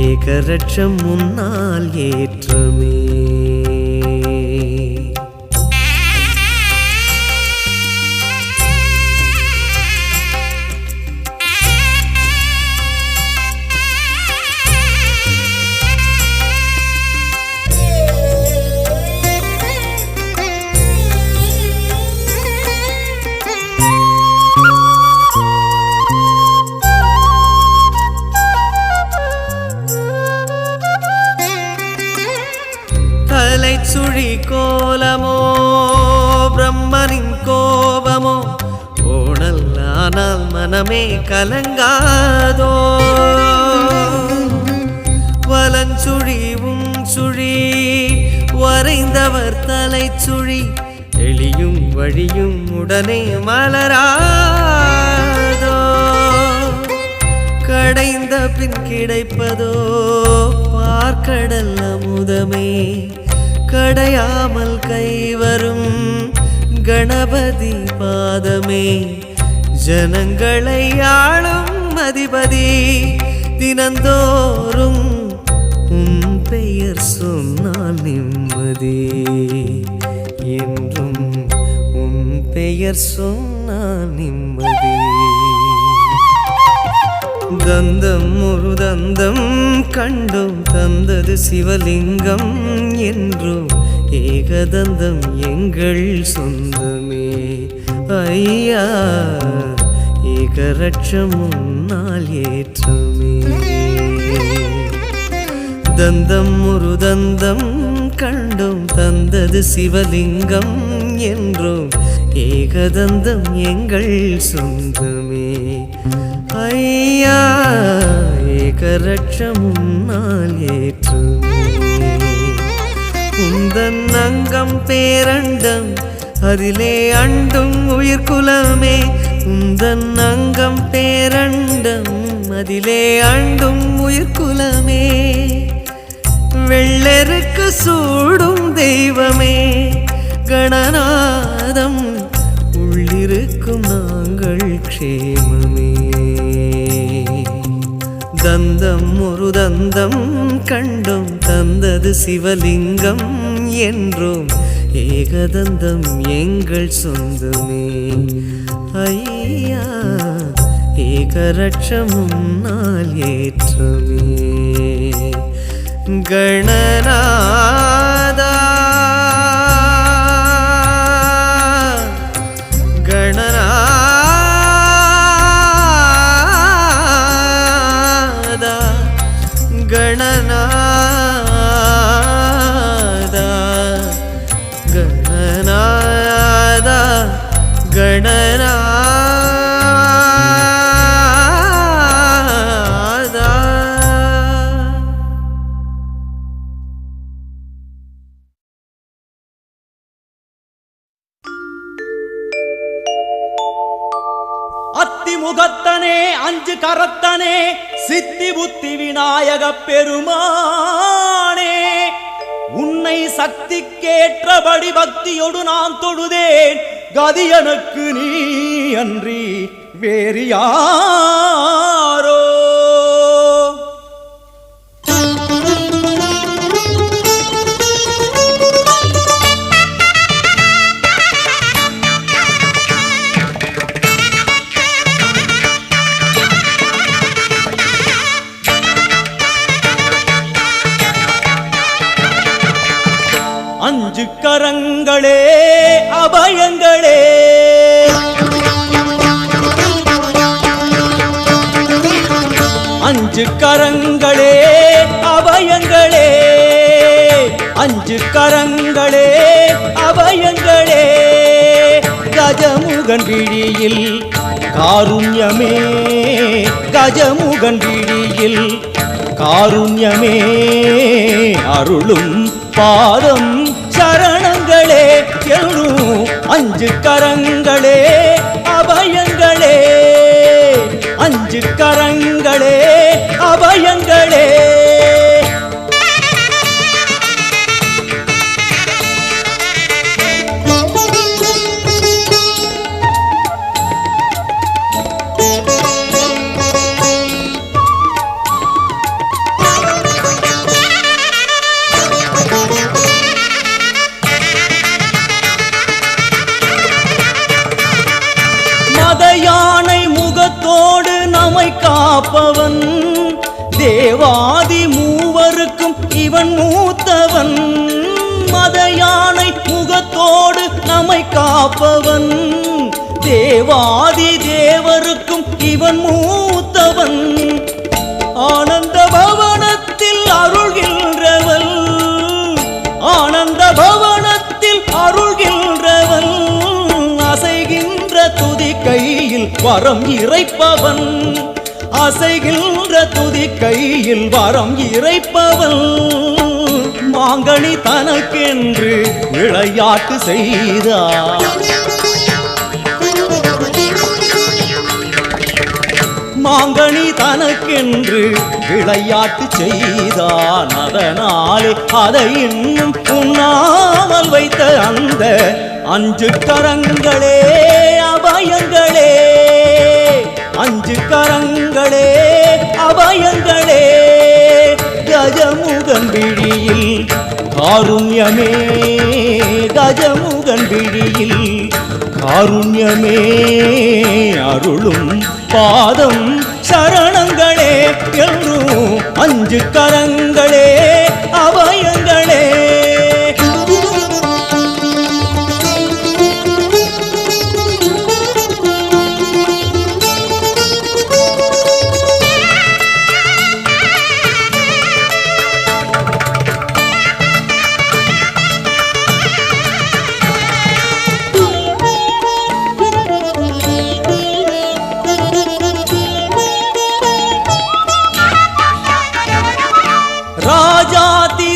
ஏகரட்சம் முன்னால் ஏற்றமே. சுழி கோலமோ பிரம்மனின் கோபமோ ஓணல் ஆனால் மனமே கலங்காதோ. வலஞ்சுழிவும் சுழி வரைந்தவர் தலை சுழி எளியும் வழியும் உடனே மலராதோ. கடைந்த பின் கிடைப்பதோ பார்க்கடல் அமுதமே, கடையாமல் கைவரும் கணபதி பாதமே. ஜனங்களை ஆளும் அதிபதி தினந்தோறும் பெயர் சொன்னால் நிம்மதி, என்றும் பெயர் சொன்னால் நிம்மதி. தந்தம் ஒரு தந்தம் கண்டும் தந்தது சிவலிங்கம் என்றும் ஏகதந்தம் எங்கள் சொந்தமே. ஐயா ஏகரட்சம் முன்னால் ஏற்றமே. தந்தம் ஒரு தந்தம் கண்டும் தந்தது சிவலிங்கம் என்றும் ஏகதந்தம் எங்கள் சொந்தமே. ஐயா ஏகரட்சம் முன்னால் ஏற்றுமே. உந்தன் அங்கம் பேரண்டம் அதிலே அண்டும் உயிர்குலமே. உந்தன் அங்கம் பேரண்டம் அதிலே அண்டும் உயிர்குலமே. வெள்ளெருக்கு சூடும் தெய்வமே கணநாதம் உள்ளிருக்கும் நாங்கள் க்ஷேமமே. தந்தம் ஒரு தந்தம் கண்டும் தந்தது சிவலிங்கம் என்றும் ஏகதந்தம் எங்கள் சொந்தமே. ஐயா ஏகரட்சம் முன்னால் ஏற்றமே. கணநாதா கணநாதா கணநாதா கணநாதா கணநாதா. அத்திமுகத்தனே அஞ்சு கரத்தனே சித்தி புத்தி விநாயக பெருமானே, உன்னை சக்திக்கேற்றபடி பக்தியோடு நான் தொழுதேன். கதி எனக்கு நீ அன்றி வேறு யாரோ. அஞ்சு கரங்களே அபயங்களே அஞ்சு கரங்களே அபயங்களே அஞ்சு கரங்களே அபயங்களே கஜமுகன் விழியில் காருண்யமே கஜமுகன் விழியில் காருண்யமே அருளும் பாதம் சரணங்களே எழும் அஞ்சு கரங்களே அபயங்களே அஞ்சு கரங்களே அபயங்களே காப்பவன் தேவாதி மூவருக்கும் இவன் மூத்தவன் மத யானை முகத்தோடு நம்மை காப்பவன் தேவாதி தேவருக்கும் இவன் மூத்தவன் ஆனந்த பவனத்தில் அருள்கின்றவன் ஆனந்த பவனத்தில் அருள்கின்றவன் அசைகின்ற துதி கையில் வரம் இறைப்பவன் அசைகின்ற துதி கையில் வரம் இறைப்பவன் மாங்கனி தனக்கென்று விளையாட்டு செய்தார் மாங்கனி தனக்கென்று விளையாட்டு செய்தான் அதனாலே அதை இன்னும் உண்ணாமல் வைத்த அந்த அஞ்சு கரங்களே அபயங்களே அஞ்சு கரங்களே அபயங்களே கஜமுகன் விழியில் காருண்யமே கஜமுகன் விழியில் காருண்யமே அருளும் பாதம் சரணங்களே என்றும் அஞ்சு கரங்களே அபயங்களே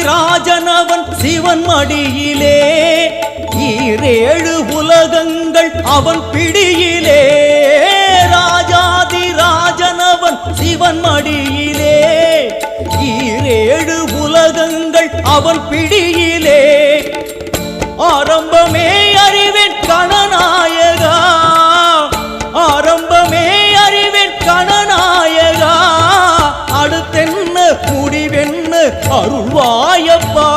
ராஜனவன் சிவன் மடியிலே ஈரேழு உலகங்கள் அவன் பிடியிலே ராஜாதி ராஜனவன் சிவன் மடியிலே ஈரேழு உலகங்கள் அவன் பிடியிலே ஆரம்பமே அறிவேன் கணநாயகா ஆரம்பமே அறிவேன் கணநாயகா அடுத்தென்ன முடிவென்ன அருள்வாயப்பா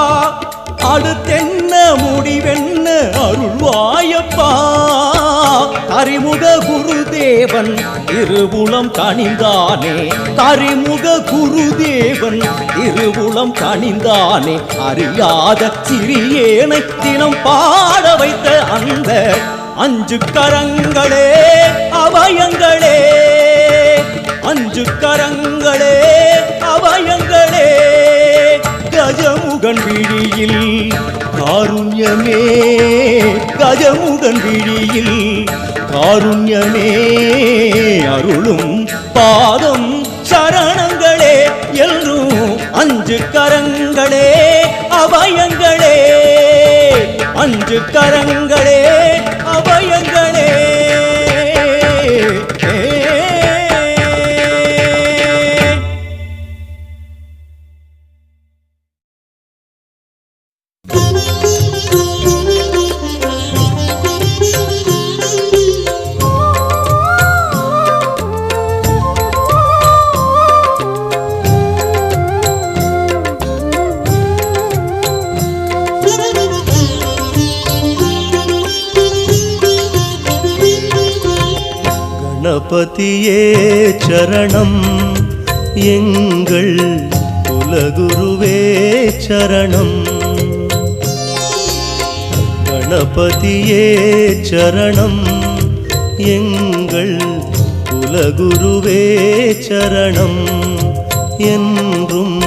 அடுத்தென்ன முடிவென்ன அருள்வாயப்பா கரிமுக குருதேவன் இருபுலம் கனிந்தானே கரிமுக குருதேவன் இருபுலம் கனிந்தானே அறியாத சிறியேனை தினம் பாட வைத்த அந்த அஞ்சு கரங்களே அபயங்களே அஞ்சு கரங்களே அபயங்களே கஜமுகன் விழியில் காருண்யமே கஜமுகன் விழியில் காருண்யமே அருளும் பாதம் சரணங்களே என்றும் அஞ்சு கரங்களே அபயங்களே அஞ்சு கரங்களே அபயங்களே கணபதியே சரணம் எங்கள் குலகுருவே சரணம் கணபதியே சரணம் எங்கள் குலகுருவே சரணம் என்றும்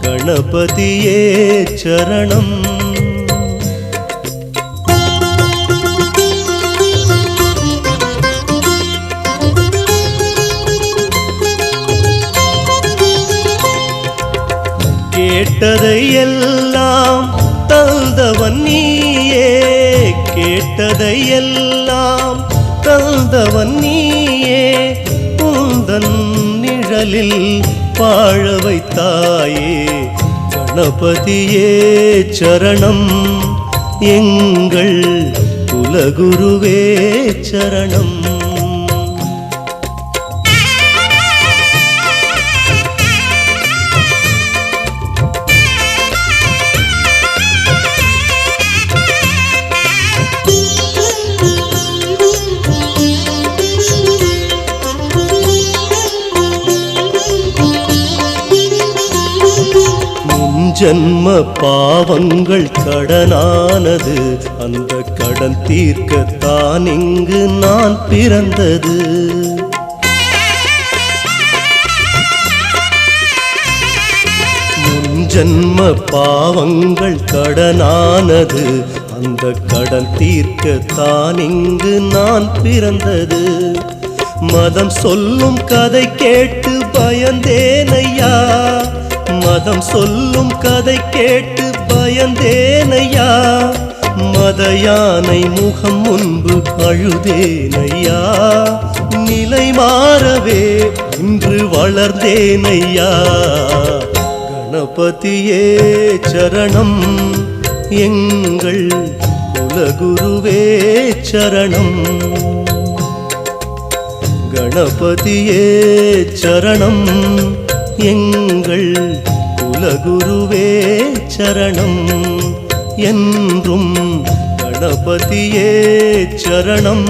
கணபதியே சரணம். கேட்டதையெல்லாம் தந்தவன் நீயே, கேட்டதையெல்லாம் தந்தவன் நீயே, உந்தன் நிழலில் வாழ வைத்தாயே கணபதியே சரணம் எங்கள் குலகுருவே சரணம். ஜன்ம பாவங்கள் கடனானது, அந்த கடன் தீர்க்கத்தான் இங்கு நான் பிறந்தது. முன்ஜன்ம பாவங்கள் கடனானது, அந்த கடன் தீர்க்கத்தான் இங்கு நான் பிறந்தது. மதம் சொல்லும் கதை கேட்டு பயந்தேனையா, மதம் சொல்லும் கதை கேட்டு பயந்தேனையா, மத யானை முகம் முன்பு அழுதேனையா, நிலை மாறவே இன்று வளர்ந்தேனையா கணபதியே சரணம் எங்கள் குலகுருவே சரணம். கணபதியே சரணம் எங்கள் குலகுருவே சரணம் என்றும் கணபதியே சரணம்.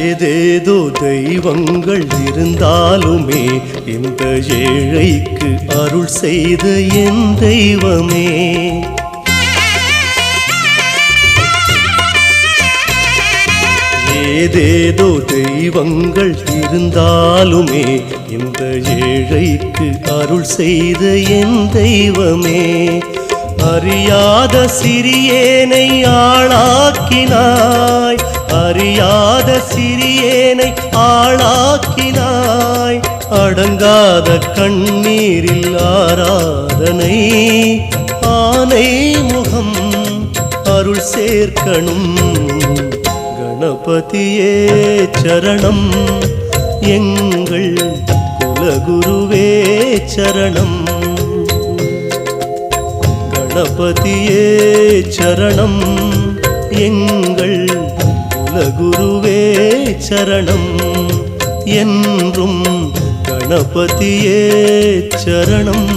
ஏதேதோ தெய்வங்கள் இருந்தாலுமே இந்த ஏழைக்கு அருள் செய்த என் தெய்வமே, ஏதேதோ தெய்வங்கள் இருந்தாலுமே இந்த ஏழைக்கு அருள் செய்த என் தெய்வமே. அறியாத சிறியேனை ஆளாக்கினாய், அறியாத சிறியேனை ஆளாக்கினாய், அடங்காத கண்ணீரில் ஆராதனை, ஆனை முகம் அருள் சேர்க்கணும் கணபதியே சரணம் எங்கள் குலகுருவே சரணம். கணபதியே சரணம் எங்கள் குலகுருவே சரணம் என்றும் கணபதியே சரணம்.